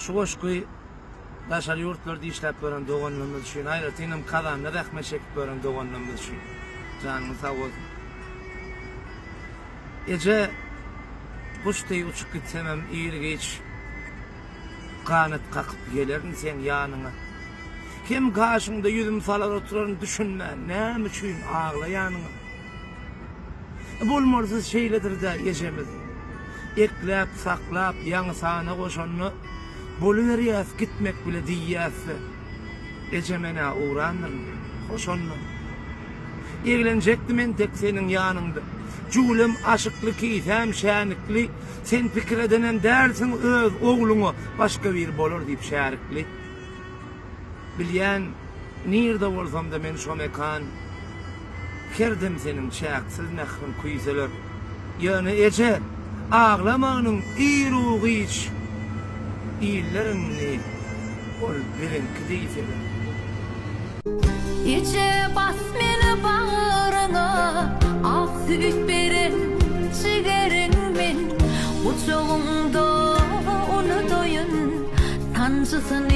Şu goşky daşary ýurtlarda işläp beren doganlymyz üçin, aýratynam kazanda rahmet çekip beren doganlymyz üçin. Janymy sag bolsun. Ece kuşty uçup gitsemem ýerige hiç kanat kakıp gelerdi sen ýanyňa. Kim karşında yüzüm salar oturarını düşünme, näme üçin ağla ýanyňa. Bolmarsız şeyledir de ýeşemiz. Eklep, saklap, ýaňy sana goşanny boluverýäs, gitmek bile diýýäs. Ece mene uğrandyr, hoşanmy. Eglenjekdim men tek seniň ýanyňda. Julum aşykly kiýsem şänlikli, sen pikir edenem dersin öz ogluňa başga bir bolar diýip şärikli. Bilýän, nirde bolsam da men şo mekan kirdim seniň çäksiz nährin kuýsalar. Ýöne Ece, ağlamanyň ýyrugy hiç ýyllaryny ol bilinki diýseler. Ece bas meni bağrına, ak süt beren çigerin men. Bu çoğumda unutoyun tancısını